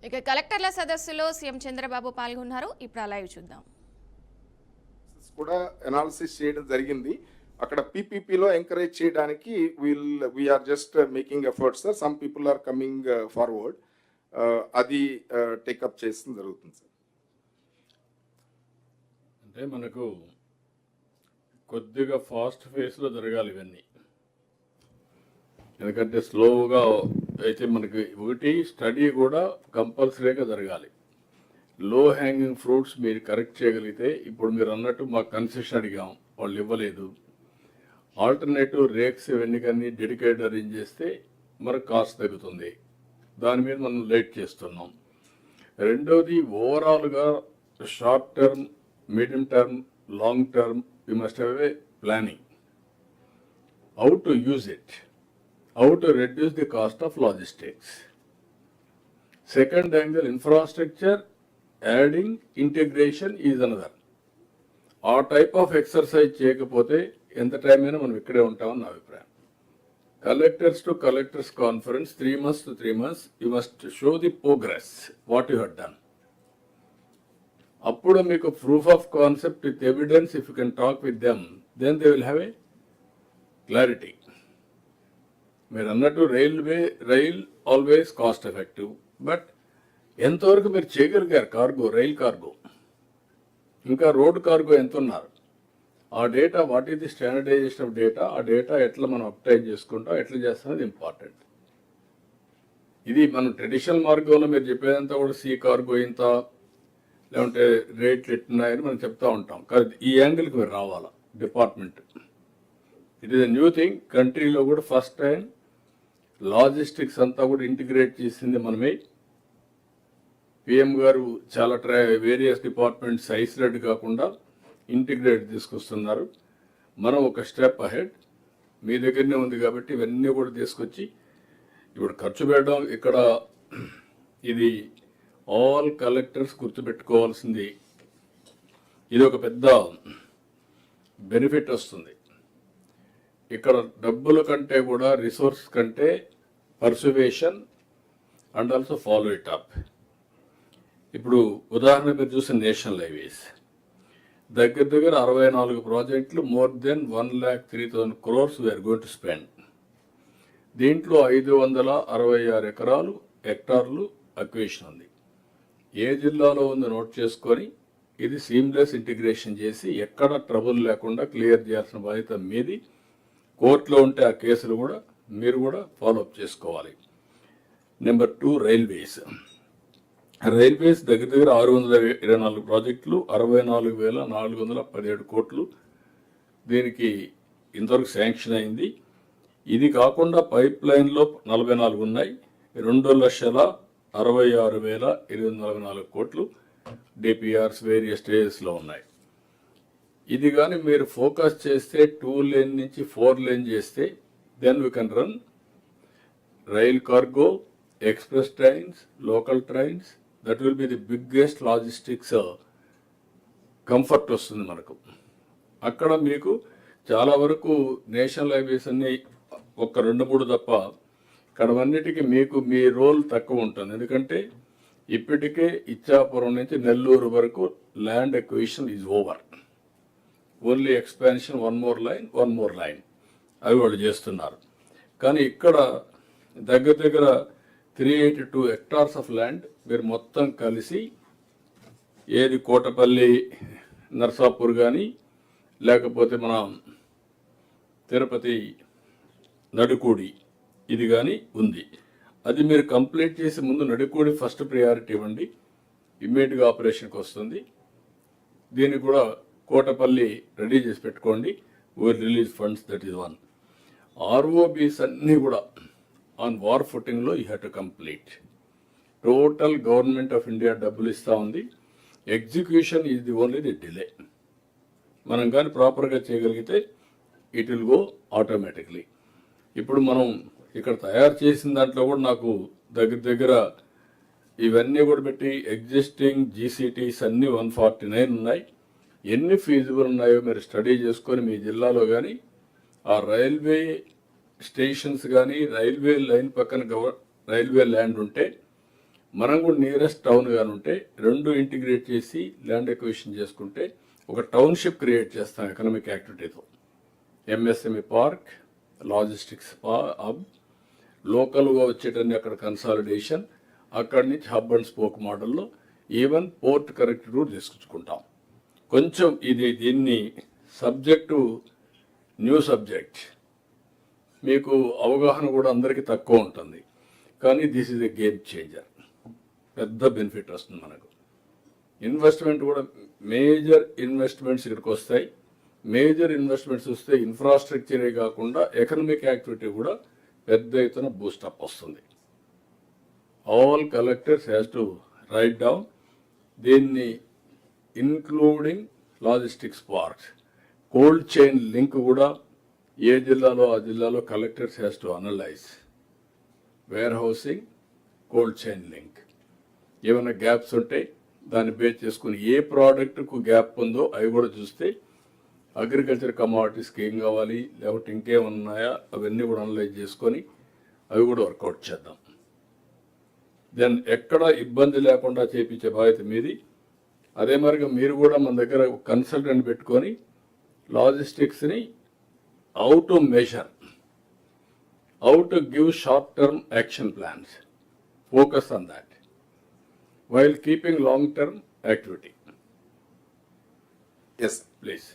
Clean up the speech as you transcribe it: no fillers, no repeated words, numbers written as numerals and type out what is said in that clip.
ఇక కలెక్టర్ల సదస్సులో సీఎం చంద్రబాబు పాల్గొన్నారు. ఇప్పుడు లైవ్ చూద్దాం. కూడా అనాలిసిస్ చేయడం జరిగింది. అక్కడ పీపీపీలో ఎంకరేజ్ చేయడానికి we are just making efforts sir. Some people are coming forward. అది టేకప్ చేసిన జరుగుతుంది సార్. అంటే మనకు కొద్దిగా ఫాస్ట్ ఫేస్లో జరగాలి ఇవన్నీ. ఎందుకంటే స్లోగా అయితే మనకి ఒకటి స్టడీ కూడా కంపల్సరీగా జరగాలి. లో హ్యాంగింగ్ ఫ్రూట్స్ మీరు కరెక్ట్ చేయగలిగితే, ఇప్పుడు మీరు అన్నట్టు మాకు కన్సెషన్ అడిగాం, వాళ్ళు ఇవ్వలేదు. ఆల్టర్నేటివ్ రేక్స్ ఇవన్నీ కానీ డెడికేట్ అరేంజ్ చేస్తే మనకు కాస్ట్ తగ్గుతుంది. దాని మీద మనం లేట్ చేస్తున్నాం. రెండవది ఓవరాల్గా short term, medium term, long term we must have a planning. How to use it, how to reduce the cost of logistics. Second angle, infrastructure, adding integration is another. ఆ type of exercise చేయకపోతే ఎంత time అయినా మనం ఇక్కడే ఉంటామని నా అభిప్రాయం. Collectors to collectors conference 3 months to 3 months you must show the progress what you have done. అప్పుడు మీకు proof of concept with evidence, if you can talk with them, then they will have a clarity. మీరు అన్నట్టు rail always cost effective, but ఎంతవరకు మీరు చేయగలిగారు cargo, rail cargo, ఇంకా road cargo ఎంత ఉన్నారు, ఆ data, what is the standardization of data, ఆ డేటా ఎట్లా మనం అప్టైజ్ చేసుకుంటాం, ఎట్లా చేస్తున్నది ఇంపార్టెంట్. ఇది మనం ట్రెడిషనల్ మార్గంలో మీరు చెప్పేదంతా కూడా సీ కార్గో ఇంత, లేకుంటే రేట్లు ఎట్టున్నాయని మనం చెప్తా ఉంటాం. కానీ ఈ యాంగిల్కి మీరు రావాలా department. It is a new thing. కంట్రీలో కూడా ఫస్ట్ టైం లాజిస్టిక్స్ అంతా కూడా ఇంటిగ్రేట్ చేసింది మనమే. పిఎం గారు చాలా వేరియస్ డిపార్ట్మెంట్స్ ఐసోలేట్ కాకుండా ఇంటిగ్రేట్ తీసుకొస్తున్నారు. మనం ఒక స్టెప్ అహెడ్. మీ దగ్గరనే ఉంది కాబట్టి ఇవన్నీ కూడా తీసుకొచ్చి ఇప్పుడు ఖర్చు పెట్టడం. ఇక్కడ ఇది ఆల్ కలెక్టర్స్ గుర్తుపెట్టుకోవాల్సింది, ఇది ఒక పెద్ద బెనిఫిట్ వస్తుంది. ఇక్కడ డబ్బుల కంటే కూడా రిసోర్స్ కంటే persuasion and also follow it up. ఇప్పుడు ఉదాహరణ మీరు చూసిన నేషనల్ హైవేస్ దగ్గర 64 ప్రాజెక్టులు, more than 1,03,000 crores we are going to spend. దీంట్లో 566 హెక్టార్లు అక్వేషన్ ఉంది. ఏ జిల్లాలో ఉందో నోట్ చేసుకొని ఇది సీమ్లెస్ ఇంటిగ్రేషన్ చేసి ఎక్కడ ట్రబుల్ లేకుండా క్లియర్ చేయాల్సిన బాధ్యత మీది. కోర్టులో ఉంటే ఆ కేసులు కూడా మీరు కూడా ఫాలోఅప్ చేసుకోవాలి. నెంబర్ 2, రైల్వేస్ దగ్గర 624 ప్రాజెక్టులు, 64,417 కోట్లు దీనికి ఇంతవరకు శాంక్షన్ అయింది. ఇది కాకుండా పైప్ లైన్లో 44 ఉన్నాయి. 2,66,844 కోట్లు డిపిఆర్స్ వేరియస్ స్టేజెస్లో ఉన్నాయి. ఇది కానీ మీరు ఫోకస్ చేస్తే 2 lane నుంచి 4 lane చేస్తే then we can run rail cargo, express trains, local trains. That will be the biggest logistics comfort వస్తుంది మనకు. అక్కడ మీకు చాలా వరకు నేషనల్ హైవేస్ అన్ని ఒక 2-3 తప్ప ఇక్కడవన్నిటికీ మీకు మీ రోల్ తక్కువ ఉంటుంది. ఎందుకంటే ఇప్పటికే ఇచ్చాపురం నుంచి నెల్లూరు వరకు land acquisition is over. Only expansion, one more line అవి వాళ్ళు చేస్తున్నారు. కానీ ఇక్కడ దగ్గర 382 hectares ఆఫ్ ల్యాండ్ మీరు మొత్తం కలిసి, ఏది కోటపల్లి, నర్సాపూర్ కానీ లేకపోతే మన తిరుపతి నడుకూడి ఇది కానీ ఉంది. అది మీరు కంప్లీట్ చేసి ముందు నడుకూడి ఫస్ట్ ప్రయారిటీ ఇవ్వండి, ఇమ్మీడియట్గా ఆపరేషన్కి వస్తుంది. దీన్ని కూడా కోటపల్లి రెడీ చేసి పెట్టుకోండి. Will release funds, that is 1. ROBs అన్నీ కూడా ఆన్ వార్ ఫుటింగ్లో you have to complete. Total government of India డబ్బులు ఇస్తూ ఉంది. Execution is the only the delay. మనం కానీ ప్రాపర్గా చేయగలిగితే ఇట్ విల్ గో ఆటోమేటిక్లీ. ఇప్పుడు మనం ఇక్కడ తయారు చేసిన దాంట్లో కూడా నాకు దగ్గర ఇవన్నీ కూడా పెట్టి ఎగ్జిస్టింగ్ జీసీటీస్ అన్నీ 149 ఉన్నాయి. ఎన్ని ఫీజిబుల్ ఉన్నాయో మీరు స్టడీ చేసుకొని మీ జిల్లాలో కానీ ఆ రైల్వే స్టేషన్స్ కానీ రైల్వే లైన్ పక్కన రైల్వే ల్యాండ్ ఉంటే మనం కూడా నియరెస్ట్ టౌన్ గాని ఉంటే రెండు ఇంటిగ్రేట్ చేసి ల్యాండ్ ఎక్విజిషన్ చేసుకుంటే ఒక టౌన్షిప్ క్రియేట్ చేస్తాం ఎకనామిక్ యాక్టివిటీతో. ఎంఎస్ఎంఈ పార్క్, లాజిస్టిక్స్ హబ్, లోకల్గా వచ్చేటన్ని అక్కడ కన్సాలిడేషన్, అక్కడి నుంచి హబ్ అండ్ స్పోక్ మోడల్లో ఈవెన్ పోర్ట్ కరెక్ట్ రూట్ తీసుకుంటాం. కొంచెం దీన్ని సబ్జెక్టు న్యూ సబ్జెక్ట్, మీకు అవగాహన కూడా అందరికీ తక్కువ ఉంటుంది, కానీ this is a game changer. పెద్ద బెనిఫిట్ వస్తుంది మనకు. ఇన్వెస్ట్మెంట్ కూడా మేజర్ ఇన్వెస్ట్మెంట్స్ ఇక్కడికి వస్తాయి. మేజర్ ఇన్వెస్ట్మెంట్స్ వస్తే ఇన్ఫ్రాస్ట్రక్చరే కాకుండా ఎకనామిక్ యాక్టివిటీ కూడా పెద్ద ఎత్తున బూస్టప్ వస్తుంది. All collectors has to write down దీన్ని, including logistics parks, cold chain link కూడా ఏ జిల్లాలో ఆ జిల్లాలో collectors has to analyse warehousing, cold chain link. ఏమైనా గ్యాప్స్ ఉంటే దాన్ని బేస్ చేసుకుని ఏ ప్రోడక్ట్కు గ్యాప్ ఉందో అవి కూడా చూస్తే అగ్రికల్చర్ కమోడిటీస్కి ఏం కావాలి, లేకపోతే ఇంకేమున్నాయా అవన్నీ కూడా అనలైజ్ చేసుకొని అవి కూడా వర్కౌట్ చేద్దాం. దెన్ ఎక్కడ ఇబ్బంది లేకుండా చేయించే బాధ్యత మీది. అదే మరిగా మీరు కూడా మన దగ్గర కన్సల్టెంట్ పెట్టుకొని లాజిస్టిక్స్ని how to measure, how to give short term action plans, focus on that while keeping long-term activity. Yes. Please.